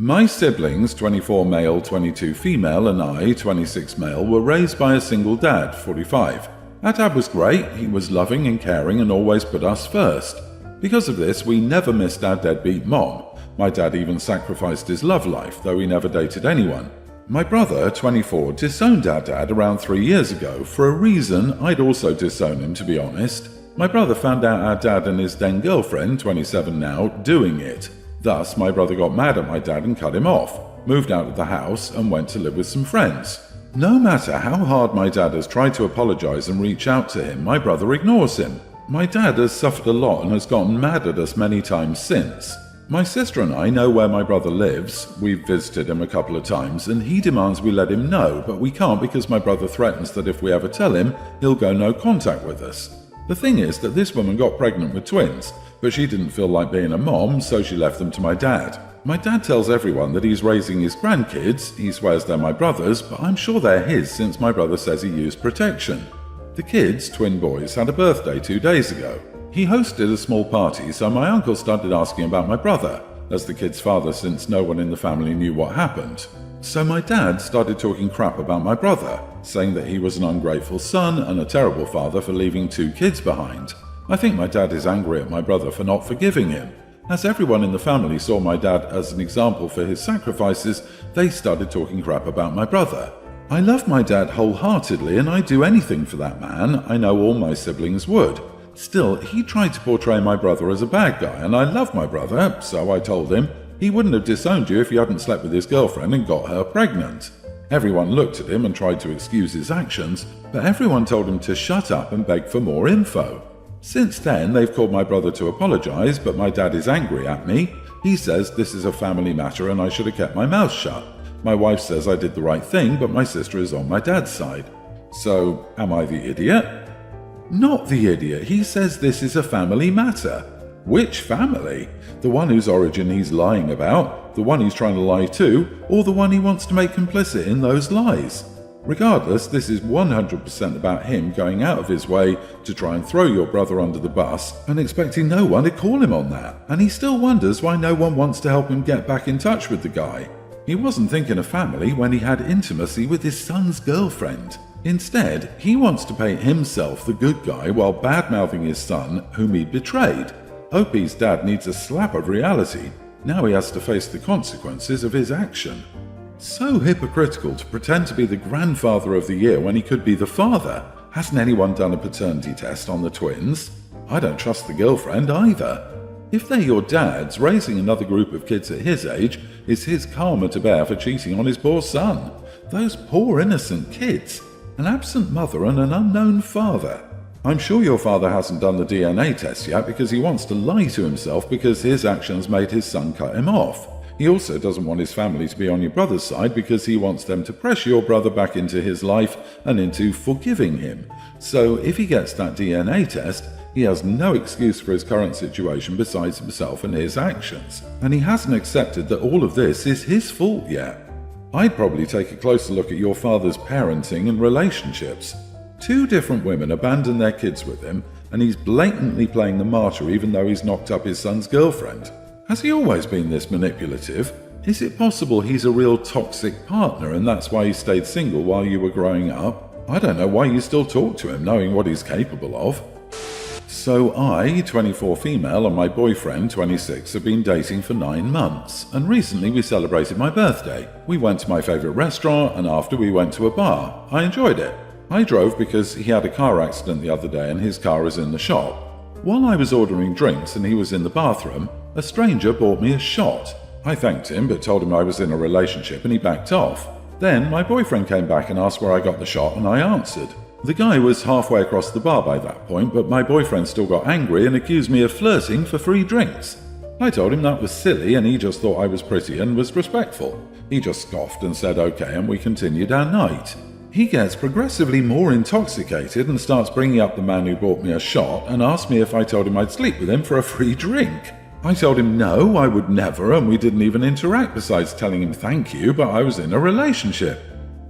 My siblings, 24 male, 22 female, and I, 26 male, were raised by a single dad, 45. Our dad was great, he was loving and caring and always put us first. Because of this, we never missed our deadbeat mom. My dad even sacrificed his love life, though he never dated anyone. My brother, 24, disowned our dad around 3 years ago, for a reason I'd also disown him, to be honest. My brother found out our dad and his then girlfriend, 27 now, doing it. Thus, my brother got mad at my dad and cut him off, moved out of the house and went to live with some friends. No matter how hard my dad has tried to apologize and reach out to him, my brother ignores him. My dad has suffered a lot and has gotten mad at us many times since. My sister and I know where my brother lives. We've visited him a couple of times and he demands we let him know, but we can't because my brother threatens that if we ever tell him, he'll go no contact with us. The thing is that this woman got pregnant with twins, but she didn't feel like being a mom, so she left them to my dad. My dad tells everyone that he's raising his grandkids. He swears they're my brother's, but I'm sure they're his since my brother says he used protection. The kids, twin boys, had a birthday 2 days ago. He hosted a small party, so my uncle started asking about my brother, as the kid's father, since no one in the family knew what happened. So my dad started talking crap about my brother, saying that he was an ungrateful son and a terrible father for leaving 2 kids behind. I think my dad is angry at my brother for not forgiving him. As everyone in the family saw my dad as an example for his sacrifices, they started talking crap about my brother. I love my dad wholeheartedly and I'd do anything for that man. I know all my siblings would. Still, he tried to portray my brother as a bad guy, and I love my brother, so I told him he wouldn't have disowned you if you hadn't slept with his girlfriend and got her pregnant. Everyone looked at him and tried to excuse his actions, but everyone told him to shut up and beg for more info. Since then, they've called my brother to apologize, but my dad is angry at me. He says this is a family matter and I should have kept my mouth shut. My wife says I did the right thing, but my sister is on my dad's side. So, am I the idiot? Not the idiot. He says this is a family matter. Which family? The one whose origin he's lying about, the one he's trying to lie to, or the one he wants to make complicit in those lies? Regardless, this is 100% about him going out of his way to try and throw your brother under the bus and expecting no one to call him on that. And he still wonders why no one wants to help him get back in touch with the guy. He wasn't thinking of family when he had intimacy with his son's girlfriend. Instead, he wants to paint himself the good guy while bad-mouthing his son, whom he betrayed. Opie's dad needs a slap of reality. Now he has to face the consequences of his action. So hypocritical to pretend to be the grandfather of the year when he could be the father. Hasn't anyone done a paternity test on the twins? I don't trust the girlfriend either. If they're your dad's, raising another group of kids at his age is his karma to bear for cheating on his poor son. Those poor innocent kids. An absent mother and an unknown father. I'm sure your father hasn't done the DNA test yet because he wants to lie to himself because his actions made his son cut him off. He also doesn't want his family to be on your brother's side because he wants them to pressure your brother back into his life and into forgiving him. So if he gets that DNA test, he has no excuse for his current situation besides himself and his actions. And he hasn't accepted that all of this is his fault yet. I'd probably take a closer look at your father's parenting and relationships. 2 different women abandoned their kids with him, and he's blatantly playing the martyr even though he's knocked up his son's girlfriend. Has he always been this manipulative? Is it possible he's a real toxic partner and that's why he stayed single while you were growing up? I don't know why you still talk to him knowing what he's capable of. So I, 24 female, and my boyfriend, 26, have been dating for 9 months, and recently we celebrated my birthday. We went to my favourite restaurant, and after we went to a bar. I enjoyed it. I drove because he had a car accident the other day and his car is in the shop. While I was ordering drinks and he was in the bathroom, a stranger bought me a shot. I thanked him but told him I was in a relationship and he backed off. Then my boyfriend came back and asked where I got the shot and I answered. The guy was halfway across the bar by that point, but my boyfriend still got angry and accused me of flirting for free drinks. I told him that was silly and he just thought I was pretty and was respectful. He just scoffed and said okay and we continued our night. He gets progressively more intoxicated and starts bringing up the man who bought me a shot and asked me if I told him I'd sleep with him for a free drink. I told him no, I would never, and we didn't even interact besides telling him thank you, but I was in a relationship.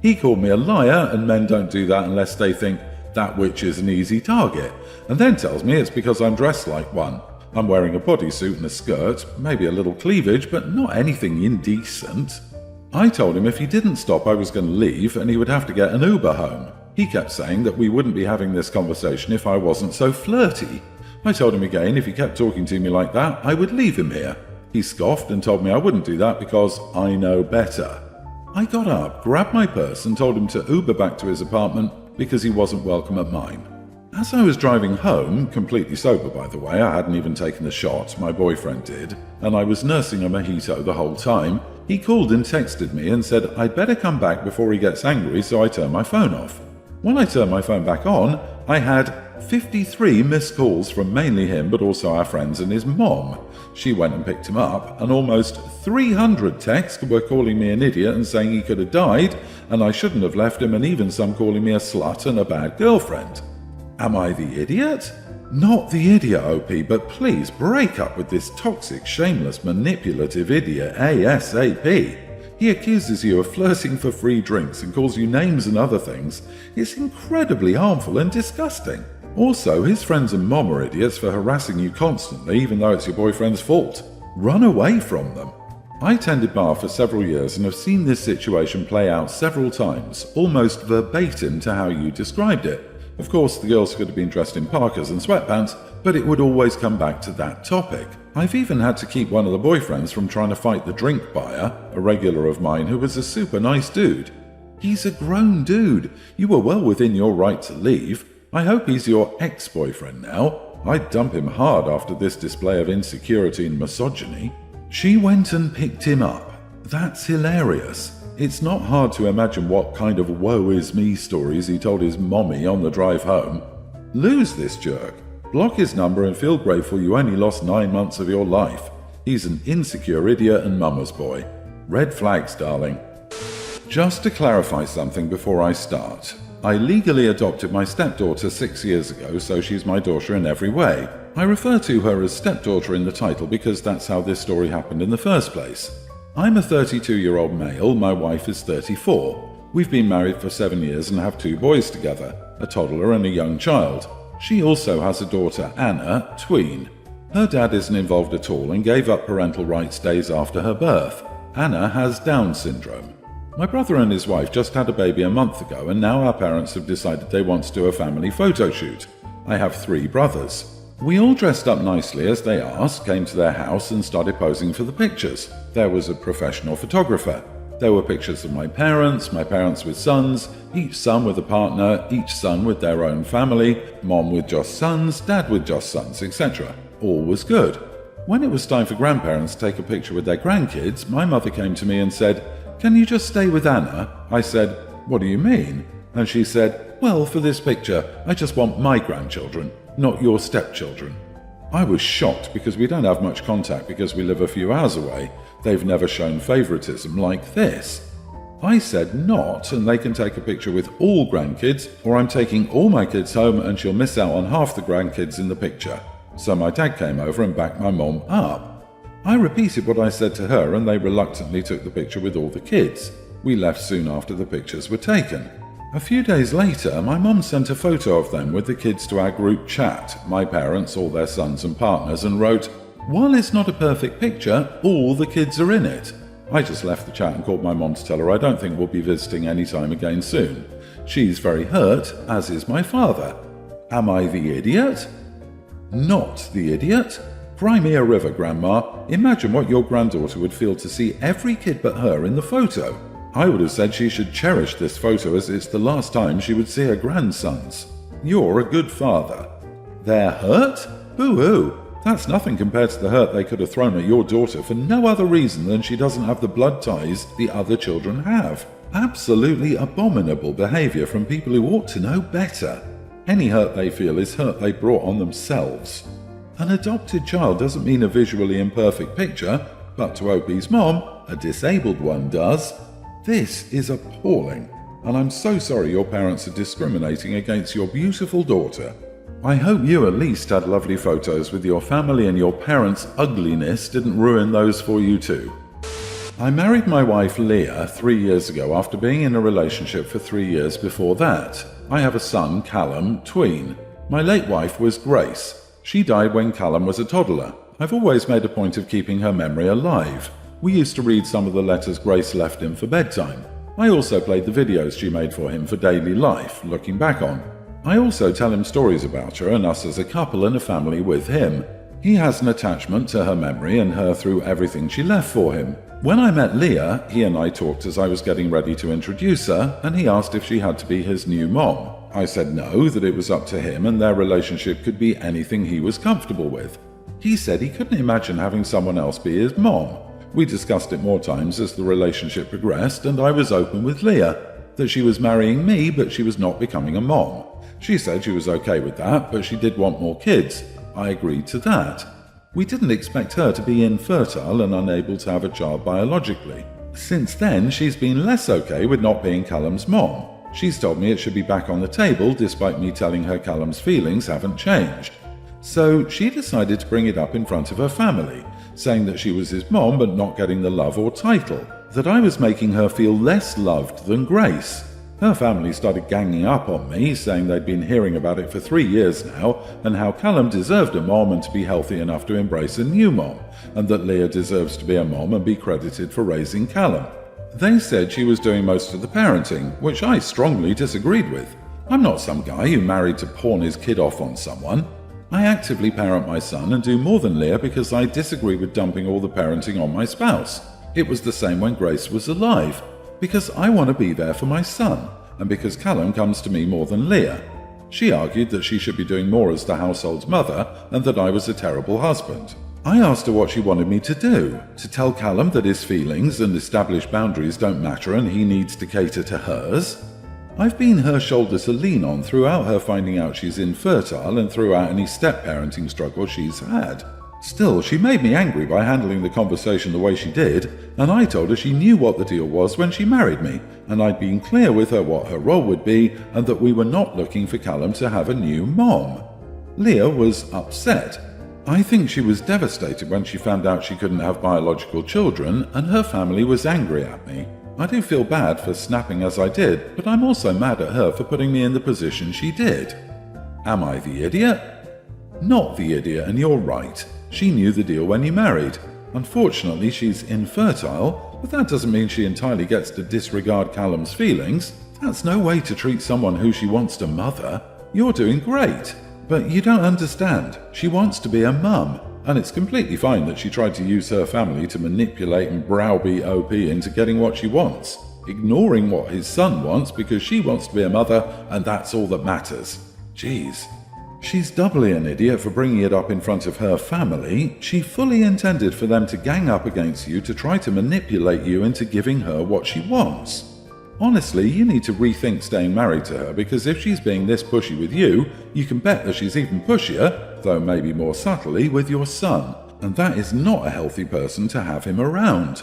He called me a liar and men don't do that unless they think that witch is an easy target, and then tells me it's because I'm dressed like one. I'm wearing a bodysuit and a skirt, maybe a little cleavage, but not anything indecent. I told him if he didn't stop I was going to leave and he would have to get an Uber home. He kept saying that we wouldn't be having this conversation if I wasn't so flirty. I told him again if he kept talking to me like that, I would leave him here. He scoffed and told me I wouldn't do that because I know better. I got up, grabbed my purse and told him to Uber back to his apartment because he wasn't welcome at mine. As I was driving home, completely sober by the way, I hadn't even taken a shot, my boyfriend did, and I was nursing a mojito the whole time, he called and texted me and said I'd better come back before he gets angry, so I turned my phone off. When I turned my phone back on, I had 53 missed calls from mainly him but also our friends and his mom. She went and picked him up, and almost 300 texts were calling me an idiot and saying he could have died, and I shouldn't have left him, and even some calling me a slut and a bad girlfriend. Am I the idiot? Not the idiot, OP, but please break up with this toxic, shameless, manipulative idiot ASAP. He accuses you of flirting for free drinks and calls you names and other things. It's incredibly harmful and disgusting. Also, his friends and mom are idiots for harassing you constantly, even though it's your boyfriend's fault. Run away from them. I tended bar for several years and have seen this situation play out several times, almost verbatim to how you described it. Of course, the girls could have been dressed in parkas and sweatpants, but it would always come back to that topic. I've even had to keep one of the boyfriends from trying to fight the drink buyer, a regular of mine who was a super nice dude. He's a grown dude. You were well within your right to leave. I hope he's your ex-boyfriend now. I'd dump him hard after this display of insecurity and misogyny. She went and picked him up. That's hilarious. It's not hard to imagine what kind of woe-is-me stories he told his mommy on the drive home. Lose this jerk. Block his number and feel grateful you only lost 9 months of your life. He's an insecure idiot and mama's boy. Red flags, darling. Just to clarify something before I start. I legally adopted my stepdaughter 6 years ago, so she's my daughter in every way. I refer to her as stepdaughter in the title because that's how this story happened in the first place. I'm a 32-year-old male, my wife is 34. We've been married for 7 years and have 2 boys together, a toddler and a young child. She also has a daughter, Anna, tween. Her dad isn't involved at all and gave up parental rights days after her birth. Anna has Down syndrome. My brother and his wife just had a baby a month ago, and now our parents have decided they want to do a family photo shoot. I have 3 brothers. We all dressed up nicely as they asked, came to their house and started posing for the pictures. There was a professional photographer. There were pictures of my parents with sons, each son with a partner, each son with their own family, mom with just sons, dad with just sons, etc. All was good. When it was time for grandparents to take a picture with their grandkids, my mother came to me and said, "Can you just stay with Anna?" I said, "What do you mean?" And she said, "Well, for this picture, I just want my grandchildren, not your stepchildren." I was shocked because we don't have much contact because we live a few hours away. They've never shown favoritism like this. I said not, and they can take a picture with all grandkids, or I'm taking all my kids home and she'll miss out on half the grandkids in the picture. So my dad came over and backed my mom up. I repeated what I said to her and they reluctantly took the picture with all the kids. We left soon after the pictures were taken. A few days later, my mom sent a photo of them with the kids to our group chat, my parents, all their sons and partners, and wrote, "While it's not a perfect picture, all the kids are in it." I just left the chat and called my mom to tell her I don't think we'll be visiting any time again soon. She's very hurt, as is my father. Am I the idiot? Not the idiot. Crimea River, Grandma. Imagine what your granddaughter would feel to see every kid but her in the photo. I would have said she should cherish this photo as it's the last time she would see her grandsons. You're a good father. They're hurt? Boo-hoo. That's nothing compared to the hurt they could have thrown at your daughter for no other reason than she doesn't have the blood ties the other children have. Absolutely abominable behavior from people who ought to know better. Any hurt they feel is hurt they brought on themselves. An adopted child doesn't mean a visually imperfect picture, but to Opie's mom, a disabled one does. This is appalling, and I'm so sorry your parents are discriminating against your beautiful daughter. I hope you at least had lovely photos with your family and your parents' ugliness didn't ruin those for you too. I married my wife Leah 3 years ago after being in a relationship for 3 years before that. I have a son, Callum, tween. My late wife was Grace. She died when Callum was a toddler. I've always made a point of keeping her memory alive. We used to read some of the letters Grace left him for bedtime. I also played the videos she made for him for daily life, looking back on. I also tell him stories about her and us as a couple and a family with him. He has an attachment to her memory and her through everything she left for him. When I met Leah, he and I talked as I was getting ready to introduce her, and he asked if she had to be his new mom. I said no, that it was up to him and their relationship could be anything he was comfortable with. He said he couldn't imagine having someone else be his mom. We discussed it more times as the relationship progressed, and I was open with Leah that she was marrying me but she was not becoming a mom. She said she was okay with that, but she did want more kids. I agreed to that. We didn't expect her to be infertile and unable to have a child biologically. Since then, she's been less okay with not being Callum's mom. She's told me it should be back on the table despite me telling her Callum's feelings haven't changed. So she decided to bring it up in front of her family, saying that she was his mom but not getting the love or title, that I was making her feel less loved than Grace. Her family started ganging up on me, saying they'd been hearing about it for 3 years now, and how Callum deserved a mom and to be healthy enough to embrace a new mom, and that Leah deserves to be a mom and be credited for raising Callum. They said she was doing most of the parenting, which I strongly disagreed with. I'm not some guy who married to pawn his kid off on someone. I actively parent my son and do more than Leah because I disagree with dumping all the parenting on my spouse. It was the same when Grace was alive. Because I want to be there for my son, and because Callum comes to me more than Leah. She argued that she should be doing more as the household's mother, and that I was a terrible husband. I asked her what she wanted me to do, to tell Callum that his feelings and established boundaries don't matter and he needs to cater to hers. I've been her shoulder to lean on throughout her finding out she's infertile and throughout any step-parenting struggle she's had. Still, she made me angry by handling the conversation the way she did, and I told her she knew what the deal was when she married me, and I'd been clear with her what her role would be, and that we were not looking for Callum to have a new mom. Leah was upset. I think she was devastated when she found out she couldn't have biological children, and her family was angry at me. I do feel bad for snapping as I did, but I'm also mad at her for putting me in the position she did. Am I the idiot? Not the idiot, and you're right. She knew the deal when you married. Unfortunately, she's infertile, but that doesn't mean she entirely gets to disregard Callum's feelings. That's no way to treat someone who she wants to mother. You're doing great. But you don't understand. She wants to be a mum, and it's completely fine that she tried to use her family to manipulate and browbeat OP into getting what she wants, ignoring what his son wants because she wants to be a mother, and that's all that matters. Jeez. She's doubly an idiot for bringing it up in front of her family. She fully intended for them to gang up against you to try to manipulate you into giving her what she wants. Honestly, you need to rethink staying married to her, because if she's being this pushy with you, you can bet that she's even pushier, though maybe more subtly, with your son, and that is not a healthy person to have him around.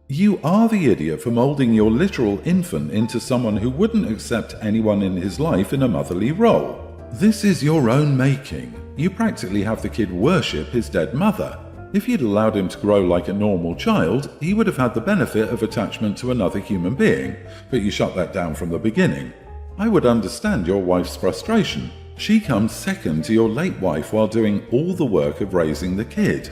You are the idiot for molding your literal infant into someone who wouldn't accept anyone in his life in a motherly role. This is your own making. You practically have the kid worship his dead mother. If you'd allowed him to grow like a normal child, he would have had the benefit of attachment to another human being, but you shut that down from the beginning. I would understand your wife's frustration. She comes second to your late wife while doing all the work of raising the kid.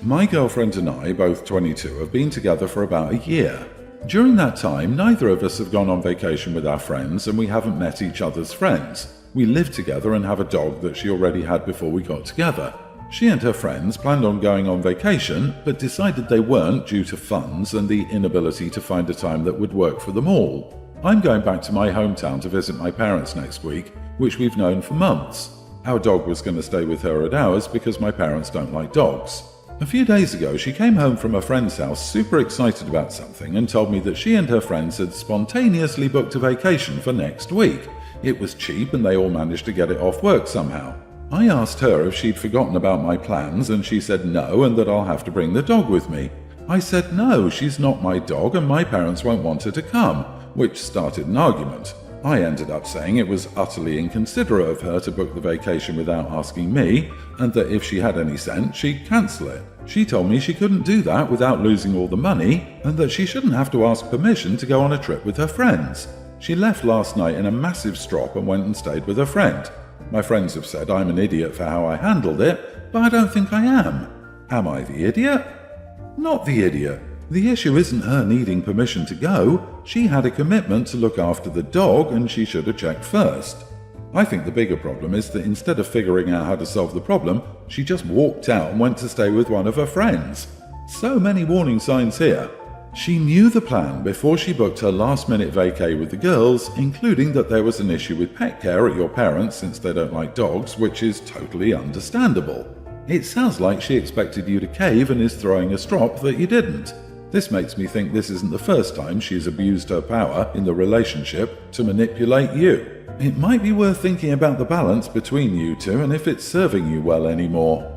My girlfriend and I, both 22, have been together for about a year. During that time, neither of us have gone on vacation with our friends, and we haven't met each other's friends. We live together and have a dog that she already had before we got together. She and her friends planned on going on vacation, but decided they weren't due to funds and the inability to find a time that would work for them all. I'm going back to my hometown to visit my parents next week, which we've known for months. Our dog was going to stay with her at ours because my parents don't like dogs. A few days ago, she came home from a friend's house super excited about something and told me that she and her friends had spontaneously booked a vacation for next week. It was cheap and they all managed to get it off work somehow. I asked her if she'd forgotten about my plans, and she said no, and that I'll have to bring the dog with me. I said no, she's not my dog and my parents won't want her to come, which started an argument. I ended up saying it was utterly inconsiderate of her to book the vacation without asking me, and that if she had any sense, she'd cancel it. She told me she couldn't do that without losing all the money, and that she shouldn't have to ask permission to go on a trip with her friends. She left last night in a massive strop and went and stayed with her friend. My friends have said I'm an idiot for how I handled it, but I don't think I am. Am I the idiot? Not the idiot. The issue isn't her needing permission to go. She had a commitment to look after the dog and she should have checked first. I think the bigger problem is that instead of figuring out how to solve the problem, she just walked out and went to stay with one of her friends. So many warning signs here. She knew the plan before she booked her last-minute vacay with the girls, including that there was an issue with pet care at your parents since they don't like dogs, which is totally understandable. It sounds like she expected you to cave and is throwing a strop that you didn't. This makes me think this isn't the first time she's abused her power in the relationship to manipulate you. It might be worth thinking about the balance between you two and if it's serving you well anymore.